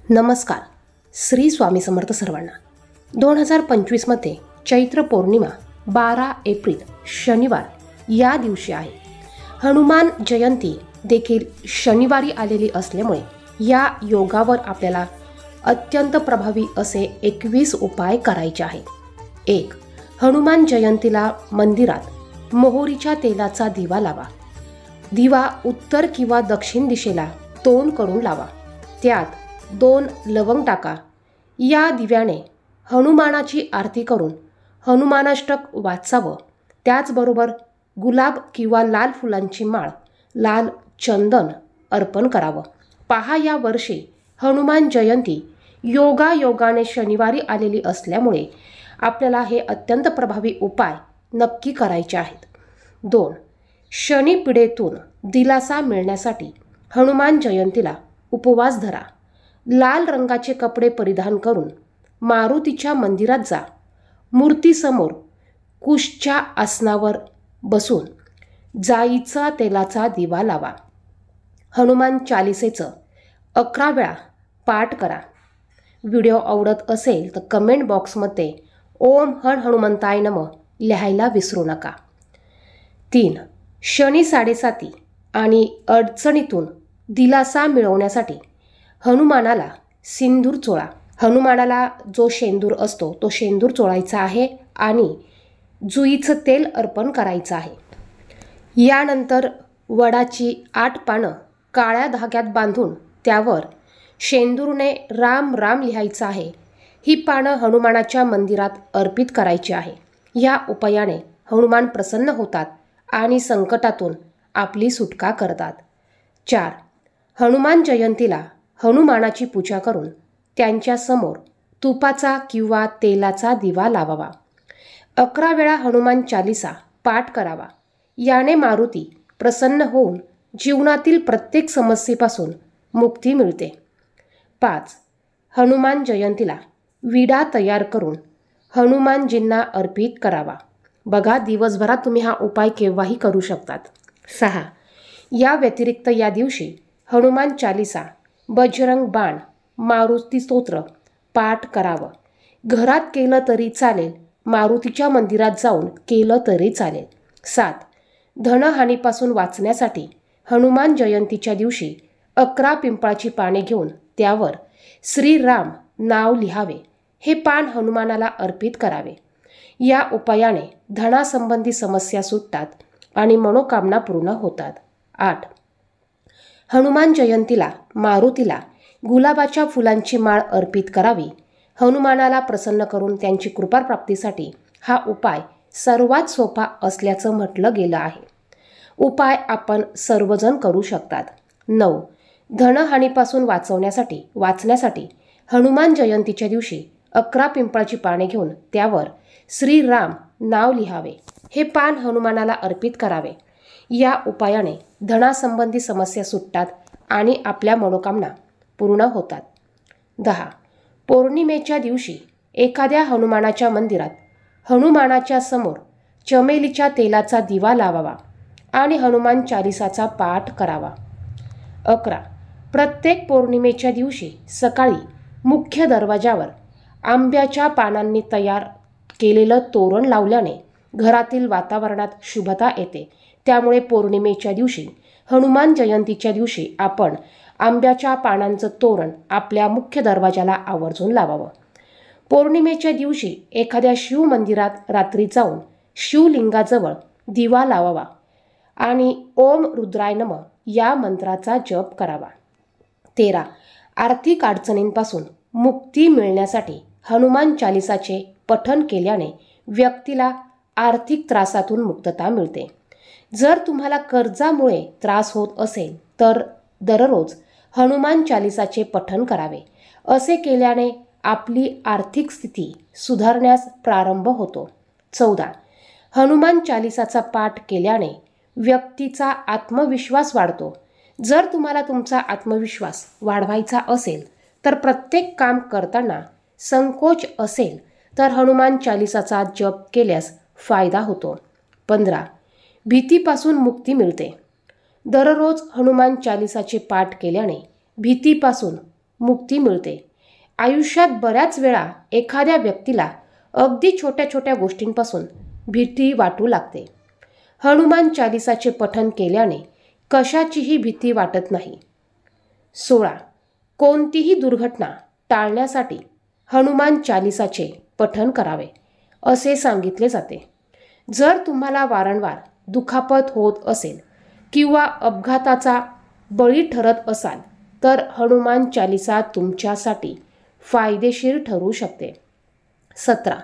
नमस्कार. श्री स्वामी समर्थ सर्वांना. 2025मध्ये चैत्र पौर्णिमा 12 एप्रिल शनिवार या दिवशी आहे. हनुमान जयंती देखील शनिवारी आलेली असल्यामुळे या योगावर आपल्याला अत्यंत प्रभावी असे 21 उपाय करायचे आहेत. 1. हनुमान जयंतीला मंदिरात मोहरीच्या तेलाचा दिवा लावा. दिवा उत्तर किंवा दक्षिण दिशेला तोंड करून लावा. त्यात 2 लवंग टाका. या दिव्याने हनुमानाची आरती करून हनुमानाष्टक वाचावं. त्याचबरोबर गुलाब किंवा लाल फुलांची माळ, लाल चंदन अर्पण करावं. पहा, या वर्षी हनुमान जयंती योगाने शनिवारी आलेली असल्यामुळे आपल्याला हे अत्यंत प्रभावी उपाय नक्की करायचे आहेत. 2. शनी पीडेतून दिलासा मिळण्यासाठी हनुमान जयंतीला उपवास धरा. लाल रंगाचे कपडे परिधान करून मारुतीच्या मंदिरात जा. मूर्तीसमोर कुशच्या आसनावर बसून जाईचा तेलाचा दिवा लावा. हनुमान चालिसेचं 11 वेळा पाठ करा. व्हिडिओ आवडत असेल तर कमेंट बॉक्समध्ये ओम हण हनुमंताय नमः लिहायला विसरू नका. 3. शनी साडेसाती आणि अडचणीतून दिलासा मिळवण्यासाठी हनुमानाला सिंदूर चोळा. हनुमानाला जो शेंदूर असतो तो शेंदूर चोळायचा आहे आणि जुईचं तेल अर्पण करायचं आहे. यानंतर वडाची 8 पानं काळ्या धाग्यात बांधून त्यावर शेंदूरने राम राम लिहायचं आहे. ही पानं हनुमानाच्या मंदिरात अर्पित करायची आहे. या उपायाने हनुमान प्रसन्न होतात आणि संकटातून आपली सुटका करतात. 4. हनुमान जयंतीला हनुमानाची पूजा करून त्यांच्या समोर तुपाचा किंवा तेलाचा दिवा लावावा. 11 वेळा हनुमान चालिसा पाठ करावा. याने मारुती प्रसन्न होऊन जीवनातील प्रत्येक समस्येपासून मुक्ती मिळते. 5. हनुमान जयंतीला विडा तयार करून हनुमानजींना अर्पित करावा. बघा, दिवसभरात तुम्ही हा उपाय केव्हाही करू शकतात. 6. या व्यतिरिक्त या दिवशी हनुमान चालिसा, बजरंग बाण, मारुती स्तोत्र पाठ करावं. घरात केलं तरी चालेल, मारुतीच्या मंदिरात जाऊन केलं तरी चालेल. 7. धनहानीपासून वाचण्यासाठी हनुमान जयंतीच्या दिवशी 11 पिंपळाची पाने घेऊन त्यावर श्रीराम नाव लिहावे. हे पान हनुमानाला अर्पित करावे. या उपायाने धनासंबंधी समस्या सुटतात आणि मनोकामना पूर्ण होतात. 8. हनुमान जयंतीला मारुतीला गुलाबाच्या फुलांची माळ अर्पित करावी. हनुमानाला प्रसन्न करून त्यांची कृपाप्राप्तीसाठी हा उपाय सर्वात सोपा असल्याचं म्हटलं गेलं आहे. उपाय आपण सर्वजण करू शकतात. 9. धनहानीपासून वाचण्यासाठी हनुमान जयंतीच्या दिवशी 11 पिंपळाची पाने घेऊन त्यावर श्रीराम नाव लिहावे. हे पान हनुमानाला अर्पित करावे. या उपायाने धनासंबंधी समस्या सुटतात आणि आपल्या मनोकामना पूर्ण होतात. 10. पौर्णिमेच्या दिवशी एखाद्या हनुमानाच्या मंदिरात हनुमानाच्या समोर चमेलीच्या तेलाचा दिवा लावावा आणि हनुमान चालिसाचा पाठ करावा. 11. प्रत्येक पौर्णिमेच्या दिवशी सकाळी मुख्य दरवाजावर आंब्याच्या पानांनी तयार केलेलं तोरण लावल्याने घरातील वातावरणात शुभता येते. त्यामुळे पौर्णिमेच्या दिवशी, हनुमान जयंतीच्या दिवशी आपण आंब्याच्या पानांचं तोरण आपल्या मुख्य दरवाजाला आवर्जून लावावं. पौर्णिमेच्या दिवशी एखाद्या शिव मंदिरात रात्री जाऊन शिवलिंगाजवळ दिवा लावावा आणि ओम रुद्राय नमः या मंत्राचा जप करावा. 13. आर्थिक अडचणींपासून मुक्ती मिळण्यासाठी हनुमान चालिसाचे पठण केल्याने व्यक्तीला आर्थिक त्रासातून मुक्तता मिळते. जर तुम्हाला कर्जामुळे त्रास होत असेल तर दररोज हनुमान चालिसाचे पठण करावे. असे केल्याने आपली आर्थिक स्थिती सुधारण्यास प्रारंभ होतो. 14. हनुमान चालिसाचा पाठ केल्याने व्यक्तीचा आत्मविश्वास वाढतो. जर तुम्हाला तुमचा आत्मविश्वास वाढवायचा असेल तर प्रत्येक काम करताना संकोच असेल तर हनुमान चालिसाचा जप केल्यास फायदा होतो. 15. भीतीपासून मुक्ती मिळते. दररोज हनुमान चालिसाचे पाठ केल्याने भीतीपासून मुक्ती मिळते. आयुष्यात बऱ्याच वेळा एखाद्या व्यक्तीला अगदी छोट्या छोट्या गोष्टींपासून भीती वाटू लागते. हनुमान चालिसाचे पठण केल्याने कशाचीही भीती वाटत नाही. 16. कोणतीही दुर्घटना टाळण्यासाठी हनुमान चालिसाचे पठण करावे असे सांगितले जाते. जर तुम्हाला वारंवार दुखापत होत असेल किंवा अपघाताचा बळी ठरत असाल तर हनुमान चालिसा तुमच्यासाठी फायदेशीर ठरू शकते. 17.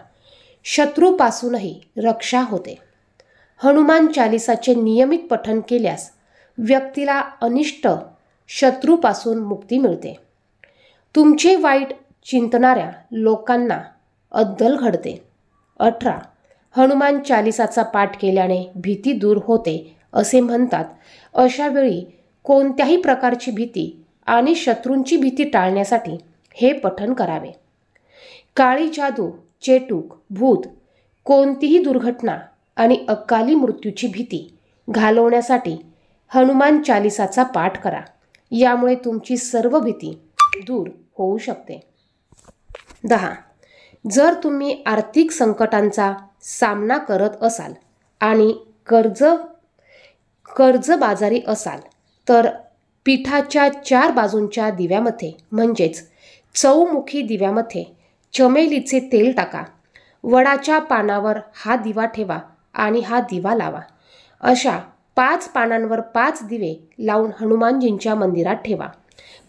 शत्रूपासूनही रक्षा होते. हनुमान चालिसाचे नियमित पठण केल्यास व्यक्तीला अनिष्ट शत्रूपासून मुक्ती मिळते. तुमचे वाईट चिंतणाऱ्या लोकांना अद्दल घडते. 18. हनुमान चालिसाचा पाठ केल्याने भीती दूर होते असे म्हणतात. अशा वेळी कोणत्याही प्रकारची भीती आणि शत्रूंची भीती टाळण्यासाठी हे पठण करावे. काळी जादू, चेटूक, भूत, कोणतीही दुर्घटना आणि अकाली मृत्यूची भीती घालवण्यासाठी हनुमान चालिसाचा पाठ करा. यामुळे तुमची सर्व भीती दूर होऊ शकते. 10. जर तुम्ही आर्थिक संकटांचा सामना करत असाल आणि कर्जबाजारी असाल तर पीठाच्या 4 बाजूंच्या दिव्यामध्ये म्हणजेच चौमुखी दिव्यामध्ये चमेलीचे तेल टाका. वडाच्या पानावर हा दिवा ठेवा आणि हा दिवा लावा. अशा 5 पानांवर 5 दिवे लावून हनुमानजींच्या मंदिरात ठेवा.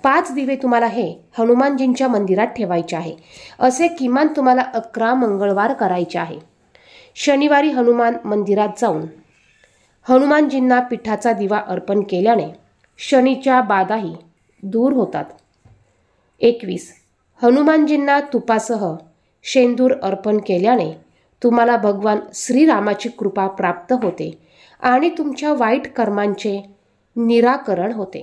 5 दिवे तुम्हाला हे हनुमानजींच्या मंदिरात ठेवायचे आहे. असे किमान तुम्हाला 11 मंगळवार करायचे आहे. शनिवारी हनुमान मंदिरात जाऊन हनुमानजींना पिठाचा दिवा अर्पण केल्याने शनीच्या बाधाही दूर होतात. 21. हनुमानजींना तुपासह शेंदूर अर्पण केल्याने तुम्हाला भगवान श्रीरामाची कृपा प्राप्त होते आणि तुमच्या वाईट कर्मांचे निराकरण होते.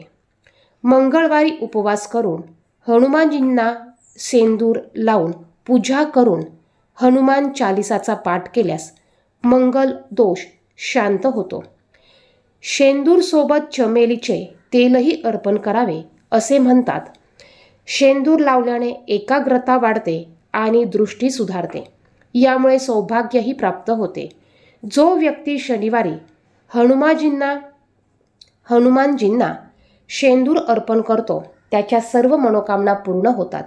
मंगळवारी उपवास करून हनुमानजींना शेंदूर लावून पूजा करून हनुमान चालिसाचा पाठ केल्यास मंगल दोष शांत होतो. शेंदूरसोबत चमेलीचे तेलही अर्पण करावे असे म्हणतात. शेंदूर लावल्याने एकाग्रता वाढते आणि दृष्टी सुधारते. यामुळे सौभाग्यही प्राप्त होते. जो व्यक्ती शनिवारी हनुमानजींना शेंदूर अर्पण करतो त्याच्या सर्व मनोकामना पूर्ण होतात.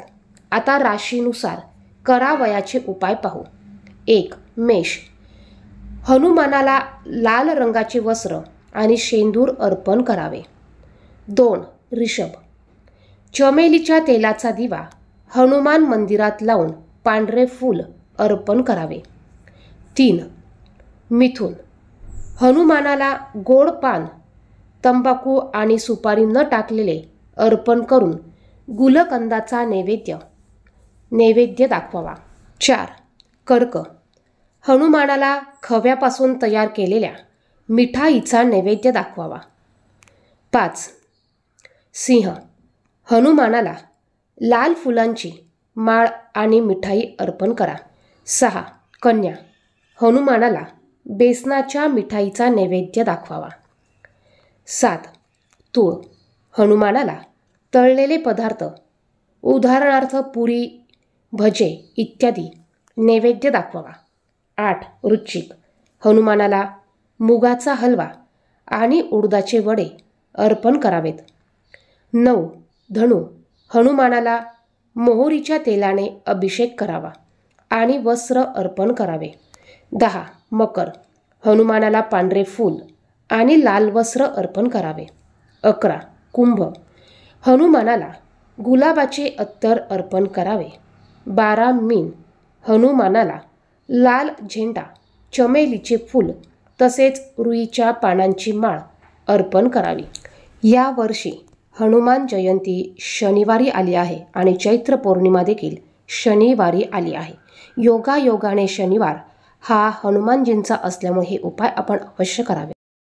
आता राशीनुसार करावयाचे उपाय पाहू. 1. मेष. हनुमानाला लाल रंगाचे वस्त्र आणि शेंदूर अर्पण करावे. 2. रिषभ. चमेलीच्या तेलाचा दिवा हनुमान मंदिरात लावून पांढरे फूल अर्पण करावे. 3. मिथुन. हनुमानाला गोड पान, तंबाखू आणि सुपारी न टाकलेले अर्पण करून गुलकंदाचा नैवेद्य दाखवावा. 4. कर्क. हनुमानाला खव्यापासून तयार केलेल्या मिठाईचा नैवेद्य दाखवावा. 5. सिंह. हनुमानाला लाल फुलांची माळ आणि मिठाई अर्पण करा. 6. कन्या. हनुमानाला बेसनाच्या मिठाईचा नैवेद्य दाखवावा. 7. तूळ. हनुमानाला तळलेले पदार्थ उदाहरणार्थ पुरी, भजे इत्यादी नैवेद्य दाखवावा. 8. वृश्चिक. हनुमानाला मुगाचा हलवा आणि उडदाचे वडे अर्पण करावेत. 9. धनु. हनुमानाला मोहरीच्या तेलाने अभिषेक करावा आणि वस्त्र अर्पण करावे. 10. मकर. हनुमानाला पांढरे फूल आणि लाल वस्त्र अर्पण करावे. 11. कुंभ. हनुमानाला गुलाबाचे अत्तर अर्पण करावे. 12. मीन. हनुमानाला लाल झेंडा, चमेलीचे फूल तसेच रुईच्या पानांची माळ अर्पण करावी. या वर्षी हनुमान जयंती शनिवारी आली आहे आणि चैत्र पौर्णिमा देखील शनिवारी आली आहे. योगायोगाने शनिवार हा हनुमानजींचा असल्यामुळे हे उपाय आपण अवश्य करावे.